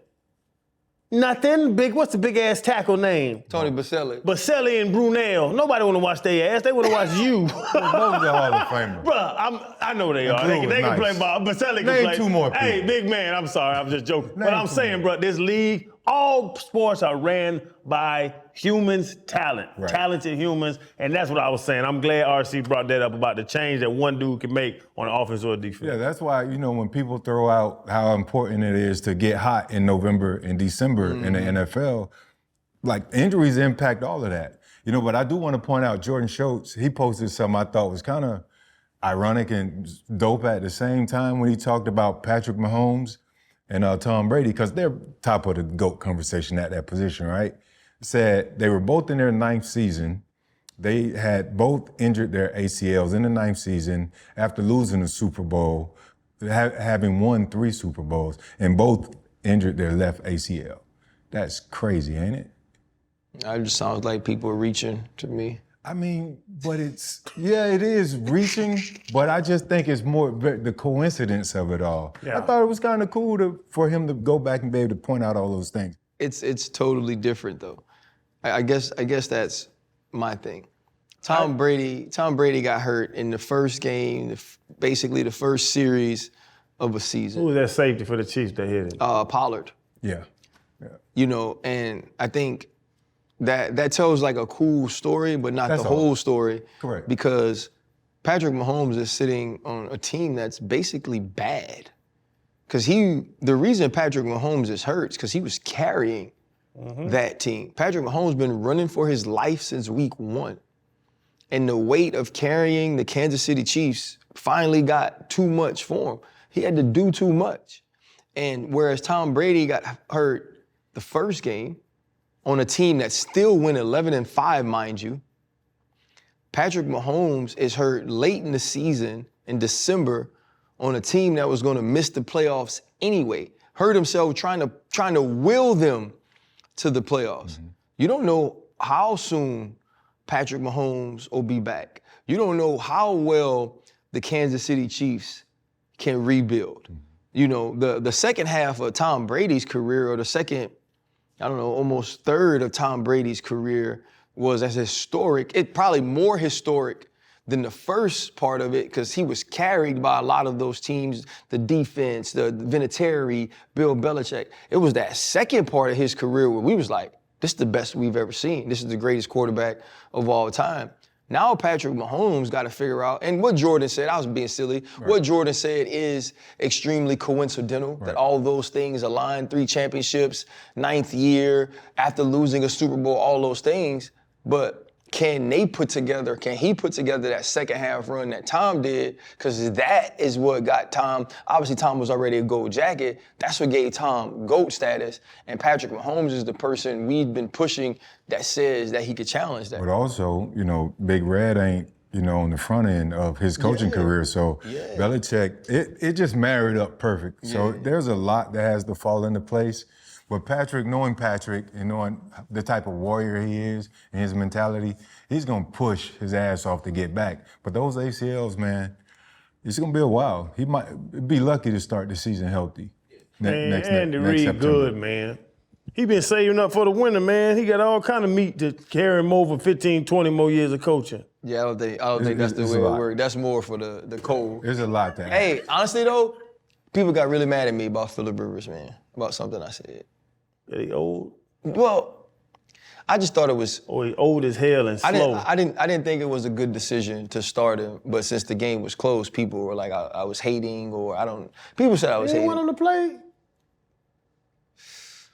Nothing big. What's the big-ass tackle name? Tony Baselli. Baselli and Brunel. Nobody want to watch their ass. They want to watch you. Both are Hall of Famers. Bruh, I know they are. They can play ball. Baselli can Name play. two more people. Hey, big man, I'm sorry. I'm just joking. Name But I'm saying, bro, this league, all sports are ran by humans' talent, right. Talented humans, and that's what I was saying. I'm glad RC brought that up about the change that one dude can make on the offense or defense. Yeah, that's why, when people throw out how important it is to get hot in November and December in the NFL, like, injuries impact all of that. But I do want to point out Jordan Schultz, he posted something I thought was kind of ironic and dope at the same time when he talked about Patrick Mahomes and Tom Brady, because they're top of the GOAT conversation at that position, right? Said they were both in their 9th season. They had both injured their ACLs in the 9th season after losing the Super Bowl, having won 3 Super Bowls, and both injured their left ACL. That's crazy, ain't it? It just sounds like people are reaching to me. I mean, but it is reaching, but I just think it's more the coincidence of it all. Yeah. I thought it was kind of cool for him to go back and be able to point out all those things. It's totally different though. I guess that's my thing. Tom Brady got hurt in the first game, basically the first series of a season. Who was that safety for the Chiefs that hit it? Pollard. Yeah. And I think that tells like a cool story, but not That's the all. whole story. Correct. Because Patrick Mahomes is sitting on a team that's basically bad. Because the reason Patrick Mahomes is hurt is because he was carrying that team. Patrick Mahomes been running for his life since week 1. And the weight of carrying the Kansas City Chiefs finally got too much for him. He had to do too much. And whereas Tom Brady got hurt the first game on a team that still went 11-5, mind you, Patrick Mahomes is hurt late in the season in December on a team that was going to miss the playoffs anyway. Hurt himself trying to will them to the playoffs. Mm-hmm. You don't know how soon Patrick Mahomes will be back. You don't know how well the Kansas City Chiefs can rebuild. Mm-hmm. The second half of Tom Brady's career, or the second, almost third of Tom Brady's career was as historic. It probably more historic than the first part of it, because he was carried by a lot of those teams, the defense, the Vinatieri, Bill Belichick. It was that second part of his career where we was like, this is the best we've ever seen. This is the greatest quarterback of all time. Now Patrick Mahomes got to figure out, and what Jordan said, I was being silly, what Jordan said is extremely coincidental, that all those things align, 3 championships, 9th year, after losing a Super Bowl, all those things. But can he put together that second half run that Tom did? Because that is what got Tom, obviously Tom was already a gold jacket, that's what gave Tom GOAT status. And Patrick Mahomes is the person we've been pushing that says that he could challenge that. But also, Big Red ain't, on the front end of his coaching career. So Belichick, it just married up perfect. So there's a lot that has to fall into place. But knowing Patrick and knowing the type of warrior he is and his mentality, he's going to push his ass off to get back. But those ACLs, man, it's going to be a while. He might be lucky to start the season healthy. Andy Reid good, man. He been saving up for the winter, man. He got all kind of meat to carry him over 15, 20 more years of coaching. Yeah, I don't think that's the way it works. That's more for the cold. There's a lot to add. Hey, honestly though, people got really mad at me about Phillip RIvers, man, about something I said. Yeah, he old? Well, I just thought it was. Oh, he old as hell and slow. I didn't think it was a good decision to start him, but since the game was closed, people were like I was hating, or people said I was hating. You didn't want him to play?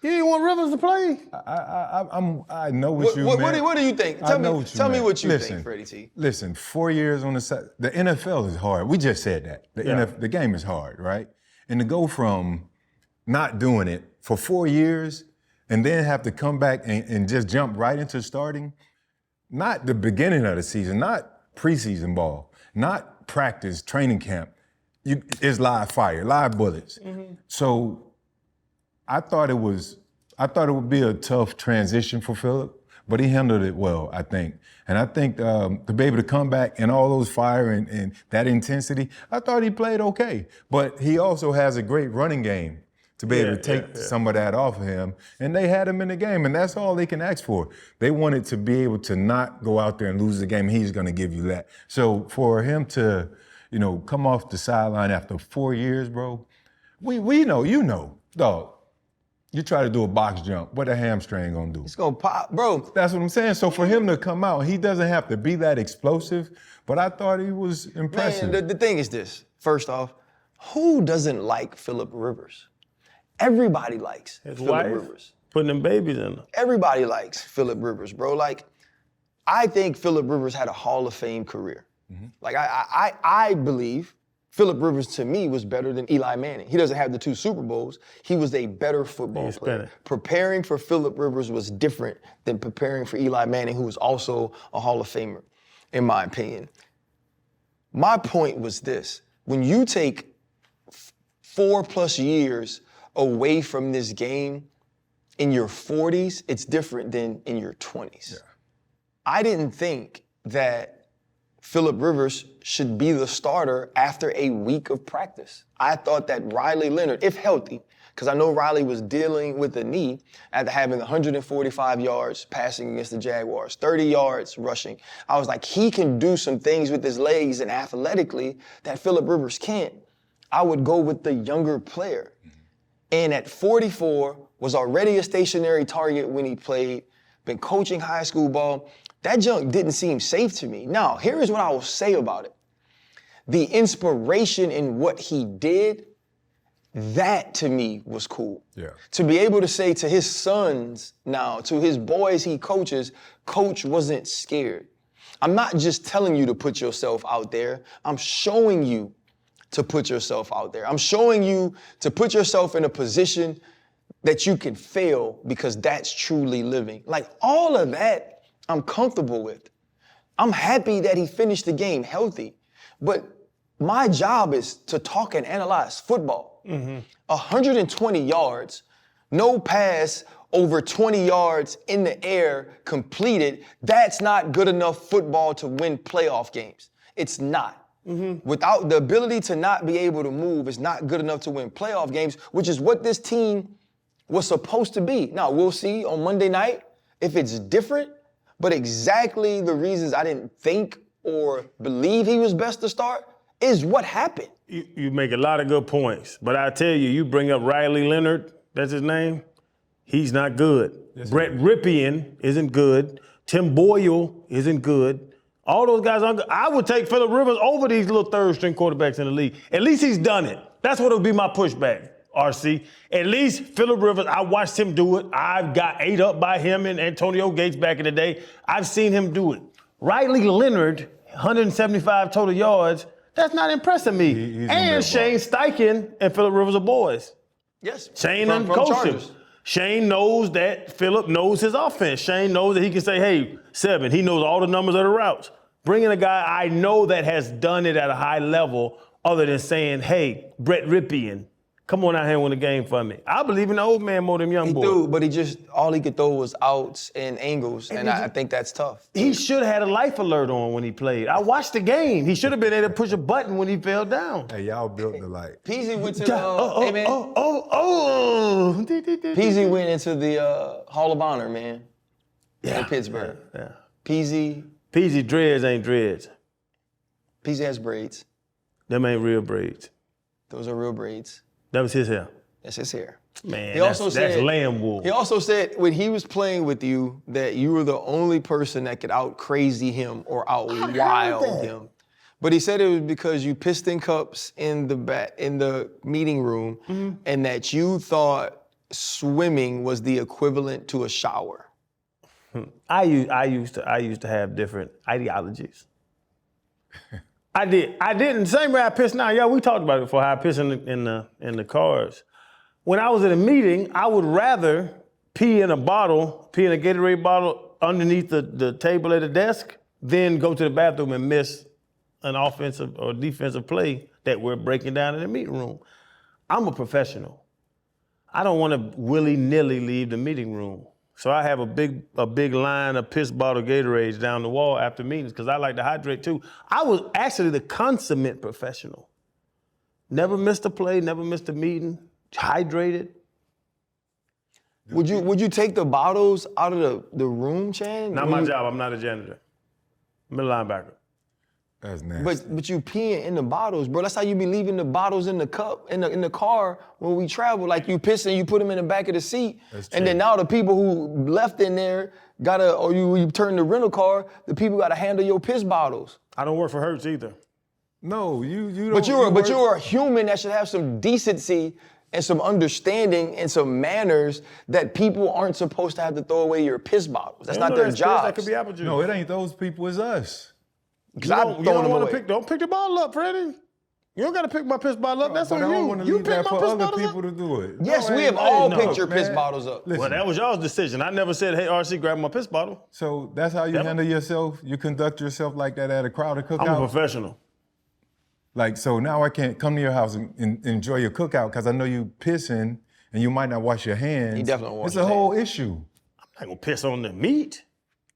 You didn't want Rivers to play? I know what you meant. What do you think? Tell me what you think, Freddie T. Listen, 4 years on the side. The NFL is hard. We just said that. The game is hard, right? And to go from not doing it for 4 years and then have to come back and just jump right into starting, not the beginning of the season, not preseason ball, not practice, training camp. It's live fire, live bullets. Mm-hmm. So I thought it would be a tough transition for Phillip, but he handled it well, I think. And I think to be able to come back and all those fire and that intensity, I thought he played okay. But he also has a great running game to be able to take some of that off of him. And they had him in the game, and that's all they can ask for. They wanted to be able to not go out there and lose the game. He's going to give you that. So for him to, come off the sideline after 4 years, bro, we know, dog. You try to do a box jump, what a hamstring gonna do? It's gonna pop, bro. That's what I'm saying. So for him to come out, he doesn't have to be that explosive, but I thought he was impressive. Man, the thing is this, first off, who doesn't like Phillip RIvers? Everybody likes Phillip RIvers. Putting them babies in them. Everybody likes Phillip RIvers, bro. Like, I think Phillip Rivers had a Hall of Fame career. Like I believe Phillip Rivers to me was better than Eli Manning. He doesn't have the 2 Super Bowls. He was a better football player. Preparing for Phillip Rivers was different than preparing for Eli Manning, who was also a Hall of Famer, in my opinion. My point was this: when you take 4+ years away from this game in your 40s, it's different than in your 20s. Yeah. I didn't think that Phillip Rivers should be the starter after a week of practice. I thought that Riley Leonard, if healthy, because I know Riley was dealing with a knee after having 145 yards passing against the Jaguars, 30 yards rushing. I was like, he can do some things with his legs and athletically that Phillip Rivers can't. I would go with the younger player. And at 44, was already a stationary target when he played, been coaching high school ball. That junk didn't seem safe to me. Now, here is what I will say about it. The inspiration in what he did, that to me was cool. Yeah. To be able to say to his sons now, to his boys he coaches, Coach wasn't scared. I'm not just telling you to put yourself out there. I'm showing you to put yourself out there. I'm showing you to put yourself in a position that you can fail, because that's truly living. Like, all of that I'm comfortable with. I'm happy that he finished the game healthy. But my job is to talk and analyze football. 120 yards, no pass over 20 yards in the air completed. That's not good enough football to win playoff games. It's not. Without the ability to not be able to move, it's not good enough to win playoff games, which is what this team was supposed to be. Now, we'll see on Monday night if it's different. But exactly the reasons I didn't think or believe he was best to start is what happened. You make a lot of good points, but I tell you, you bring up Riley Leonard, that's his name, he's not good. Yes, Brett Ripien isn't good. Tim Boyle isn't good. All those guys aren't good. I would take Phillip Rivers over these little third-string quarterbacks in the league. At least he's done it. That's what would be my pushback. RC. At least Phillip Rivers, I watched him do it. I've got ate up by him and Antonio Gates back in the day. I've seen him do it. Riley Leonard, 175 total yards, that's not impressing me. And Shane Steichen and Phillip Rivers are boys. Yes. Shane coached him. Shane knows that Phillip knows his offense. Shane knows that he can say, hey, 7. He knows all the numbers of the routes. Bringing a guy I know that has done it at a high level, other than saying, hey, Brett Ripien, come on out here and win the game for me. I believe in the old man more than young boy. He threw, but all he could throw was outs and angles, and I think that's tough. He should have had a life alert on when he played. I watched the game. He should have been able to push a button when he fell down. Hey, y'all built the light. Peasy went to Peasy went into the Hall of Honor, man. In Pittsburgh. Yeah. Peasy dreads ain't dreads. Peasy has braids. Them ain't real braids. Those are real braids. That was his hair. That's his hair. Man, that's lamb wool. He also said when he was playing with you that you were the only person that could out crazy him or out wild him. But he said it was because you pissed in cups in the meeting room, and that you thought swimming was the equivalent to a shower. I used to have different ideologies. I didn't. Same way I piss now. Yeah, we talked about it before, how I piss in the cars. When I was at a meeting, I would rather pee in a Gatorade bottle underneath the table at the desk than go to the bathroom and miss an offensive or defensive play that we're breaking down in the meeting room. I'm a professional. I don't want to willy-nilly leave the meeting room. So I have a big line of piss bottle Gatorades down the wall after meetings because I like to hydrate too. I was actually the consummate professional. Never missed a play, never missed a meeting, hydrated. Would you take the bottles out of the room, Chan? Not my job, I'm not a janitor. I'm a linebacker. That's nasty. But you peeing in the bottles, bro. That's how you be leaving the bottles in the cup, in the car when we travel. Like you piss and you put them in the back of the seat. And then now the people who left in there you turn the rental car, the people gotta handle your piss bottles. I don't work for Hertz either. No, you don't. But you're a human that should have some decency and some understanding and some manners that people aren't supposed to have to throw away your piss bottles. That's not their job. That could be apple juice. No, it ain't those people, it's us. Because You I've don't thrown them want away. to don't pick the bottle up, Freddie. You don't got to pick my piss bottle up. That's But on I don't you. want to You leave pick that my for piss other bottles people up. to do it. Yes, No, we ain't- have all no, picked your piss man. bottles up. Listen, Well, that was y'all's decision. I never said, hey, RC, grab my piss bottle. so that's how you Yep. handle yourself? You conduct yourself like that at a crowded cookout? I'm a professional. Like, so now I can't come to your house and enjoy your cookout because I know you pissing and you might not wash your hands. He definitely won't wash It's his a whole issue. I'm not going to piss on the meat.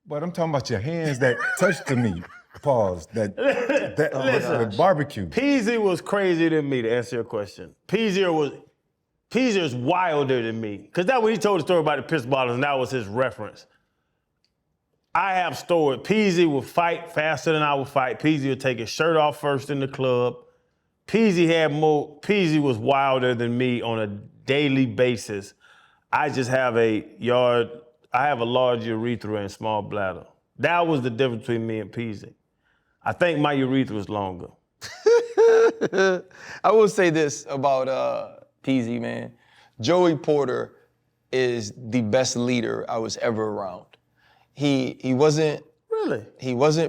But I'm talking about your hands that touch the meat. Pause. The barbecue. Peasy was crazier than me, to answer your question. Peasier's wilder than me. Because that when he told the story about the piss bottles, and that was his reference. I have stored. Peasy would fight faster than I would fight. Peasy would take his shirt off first in the club. Peasy was wilder than me on a daily basis. I just have I have a large urethra and small bladder. That was the difference between me and Peasy. I think my urethra was longer. I will say this about Peasy, man. Joey Porter is the best leader I was ever around. He wasn't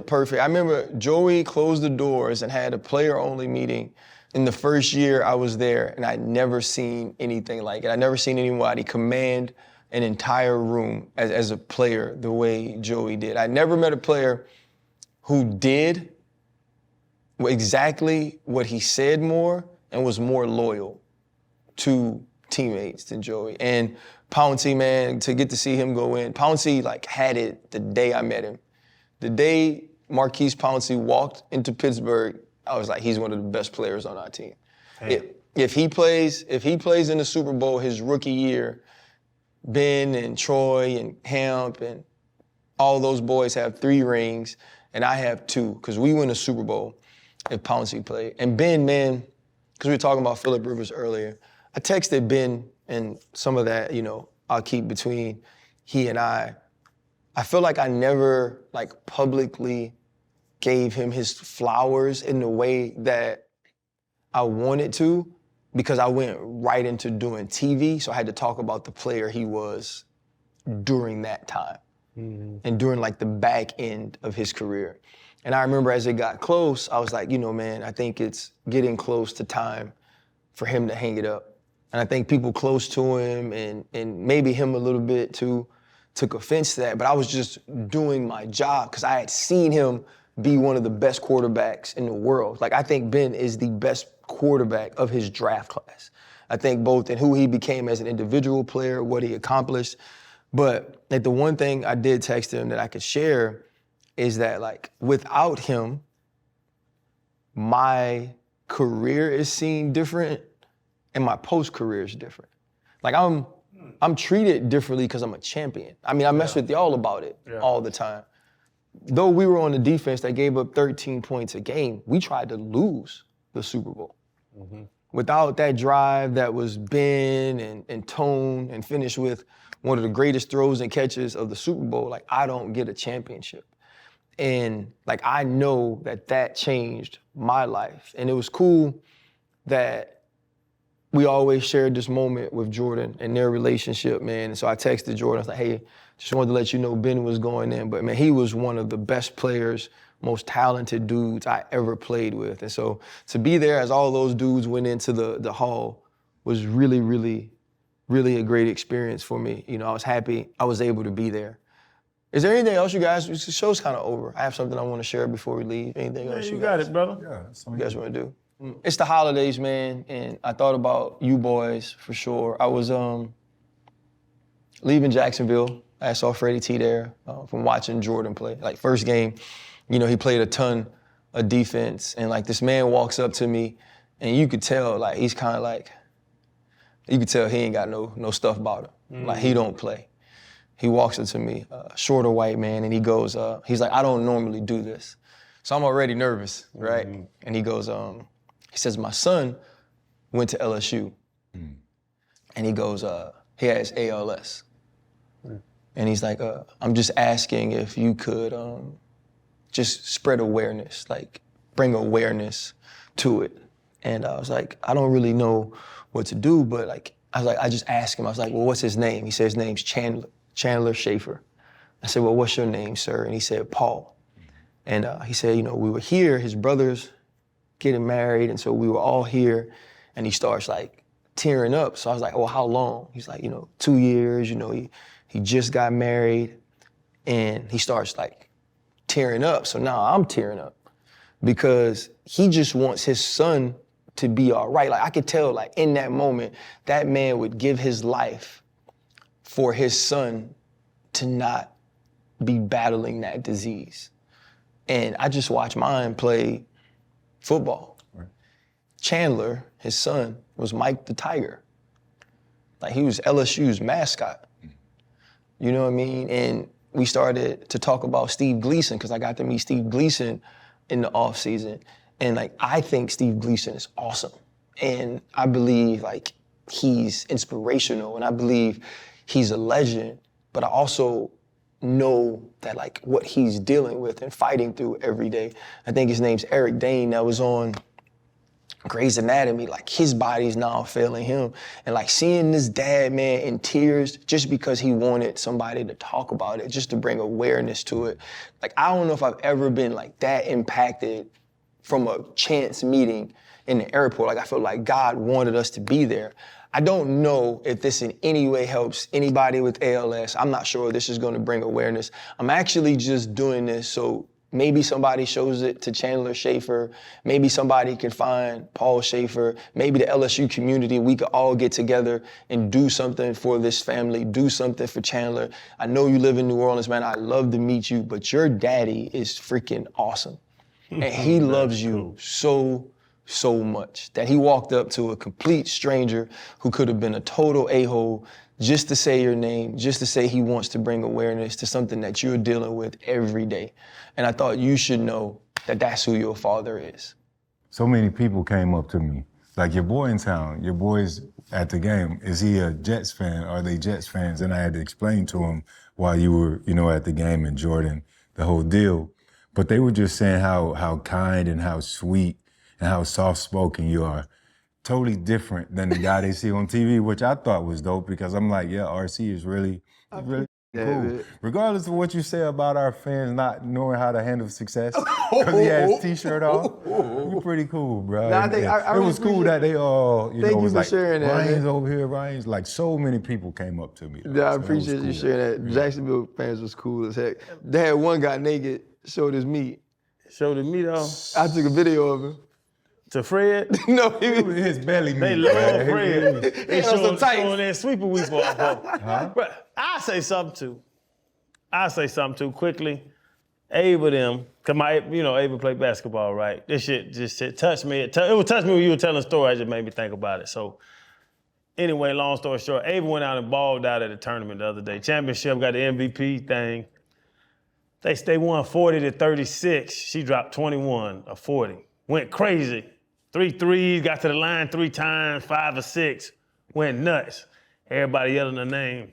perfect. I remember Joey closed the doors and had a player-only meeting in the first year I was there, and I'd never seen anything like it. I'd never seen anybody command an entire room as a player the way Joey did. I never met a player who did exactly what he said more and was more loyal to teammates than Joey. And Pouncey, man, to get to see him go in, Pouncey had it the day I met him. The day Marquise Pouncey walked into Pittsburgh, I was like, he's one of the best players on our team. If he plays in the Super Bowl his rookie year, Ben and Troy and Hamp and all those boys have 3 rings, and I have 2, because we win a Super Bowl if Pouncey played. And Ben, man, because we were talking about Phillip RIvers earlier, I texted Ben, and some of that, I'll keep between he and I. I feel like I never, publicly gave him his flowers in the way that I wanted to, because I went right into doing TV, so I had to talk about the player he was during that time and during the back end of his career. And I remember as it got close, I was like, man, I think it's getting close to time for him to hang it up. And I think people close to him and maybe him a little bit too took offense to that, but I was just doing my job because I had seen him be one of the best quarterbacks in the world. I think Ben is the best quarterback of his draft class. I think both in who he became as an individual player, what he accomplished. But the one thing I did text him that I could share is that without him, my career is seen different and my post-career is different. I'm treated differently because I'm a champion. I mean, I mess with y'all about it all the time. Though we were on the defense that gave up 13 points a game, we tried to lose the Super Bowl. Mm-hmm. Without that drive that was Ben and Tone and finished with one of the greatest throws and catches of the Super Bowl, I don't get a championship. And I know that changed my life. And it was cool that we always shared this moment with Jordan and their relationship, man. And so I texted Jordan, I was like, hey, just wanted to let you know Ben was going in. But man, he was one of the best players, most talented dudes I ever played with. And so to be there as all those dudes went into the hall was really, really, really a great experience for me. I was happy I was able to be there. Is there anything else you guys, the show's kind of over. I have something I want to share before we leave. Anything else You got it, brother. Yeah, you guys want to do? It's the holidays, man, and I thought about you boys for sure. I was leaving Jacksonville. I saw Freddie T there from watching Jordan play. First game, he played a ton of defense, and this man walks up to me, and you could tell he's kind of you could tell he ain't got no stuff about him. He don't play. He walks up to me, shorter white man, and he goes, he's like, I don't normally do this. So I'm already nervous, right? Mm-hmm. And he goes, he says, my son went to LSU. And he goes, he has ALS. And he's like, I'm just asking if you could just spread awareness, bring awareness to it. And I was like, I don't really know what to do, but like, I just asked him, I was like, well, what's his name? He said his name's Chandler Schaefer. I said, well, what's your name, sir? And he said, Paul. And he said, we were here, his brother's getting married, and so we were all here, and he starts like tearing up. So I was like, well, how long? He's like, 2 years, he just got married, and he starts like tearing up. So now I'm tearing up because he just wants his son to be all right. Like I could tell like in that moment, that man would give his life for his son to not be battling that disease. And I just watched mine play football. Right. Chandler, his son, was Mike the Tiger. Like he was LSU's mascot. You know what I mean? And we started to talk about Steve Gleason because I got to meet Steve Gleason in the off season. And like, I think Steve Gleason is awesome. And I believe like he's inspirational and I believe he's a legend, but I also know that like what he's dealing with and fighting through every day. I think his name's Eric Dane that was on Grey's Anatomy, like his body's now failing him. And like seeing this dad, man, in tears just because he wanted somebody to talk about it, just to bring awareness to it. Like, I don't know if I've ever been like that impacted from a chance meeting in the airport. Like I felt like God wanted us to be there. I don't know if this in any way helps anybody with ALS. I'm not sure this is gonna bring awareness. I'm actually just doing this so maybe somebody shows it to Chandler Schaefer. Maybe somebody can find Paul Schaefer. Maybe the LSU community, we could all get together and do something for this family, do something for Chandler. I know you live in New Orleans, man. I'd love to meet you, but your daddy is freaking awesome. And he loves you so much that he walked up to a complete stranger who could have been a total a-hole just to say your name, just to say he wants to bring awareness to something that you're dealing with every day. And I thought you should know that that's who your father is. So many people came up to me, like your boy in town, your boy's at the game. Is he a Jets fan? Are they Jets fans? And I had to explain to him while you were, at the game and Jordan, the whole deal. But they were just saying how kind and how sweet and how soft-spoken you are. Totally different than the guy they see on TV, which I thought was dope because I'm like, yeah, RC is really cool. Regardless of what you say about our fans not knowing how to handle success, because he had his T-shirt on, you're pretty cool, bro. Nah, it was cool that they all, was like, sharing that, Ryan's man. over here, Ryan's like, so many people came up to me. Yeah, I appreciate you sharing that. Jacksonville fans was cool as heck. They had one guy naked, showed his meat. Showed him meat on. I took a video of him. To Fred? No, he was his belly meat. They love Fred. They showing tights. that sweeper weeper off. Huh? But I say something too quickly. Ava them, cause Ava played basketball, right? This shit just touched me. It would touch me when you were telling a story. It just made me think about it. So anyway, long story short, Ava went out and balled out at the tournament the other day. Championship, got the MVP thing. They won 40-36. She dropped 21 or 40. Went crazy. 3 threes, got to the line 3 times, 5 or 6. Went nuts. Everybody yelling her name.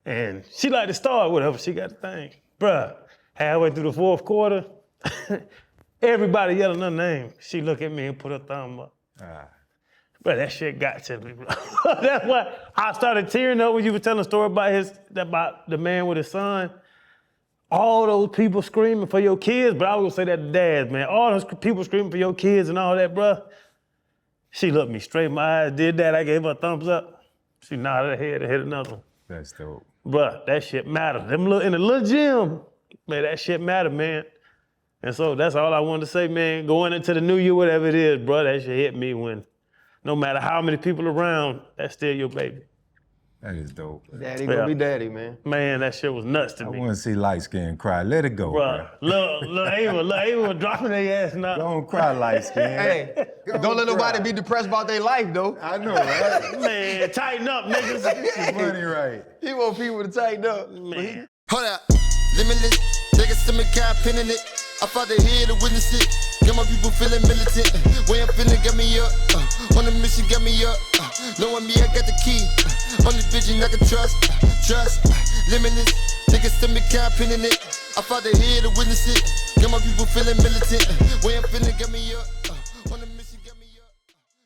And she like to start with her, but she got the thing. Bruh, halfway through the fourth quarter, everybody yelling her name. She look at me and put her thumb up. Bruh, that shit got to me, bro. That's why I started tearing up when you were telling a story about the man with his son. All those people screaming for your kids, but I was gonna say that to dads, man. All those people screaming for your kids and all that, bruh. She looked me straight in my eyes, did that, I gave her a thumbs up. She nodded her head and hit another one. That's dope. Bruh, that shit matter. In the little gym, man, that shit matter, man. And so that's all I wanted to say, man. Going into the new year, whatever it is, bruh, that shit hit me when no matter how many people around, that's still your baby. That is dope. Daddy gonna be daddy, man. Man, that shit was nuts to me. I want to see light skin cry. Let it go, bro. Look, Ava dropping their ass now. Don't cry, light skin. Hey, don't let nobody be depressed about their life, though. I know, right? Man, tighten up, niggas. Money right. He want people to tighten up. Man. Hold up, limitless. Take a stomach, got pinning it. I fought the head to witness it. Got my people feeling militant. Way I'm feeling, got me up. On the mission, got me up. Knowing me, I got the key. On this vision, I can trust. Limitless. Take a stomach, got pinning it. I fought the head to witness it. Got my people feeling militant. Way I'm feeling, got me up.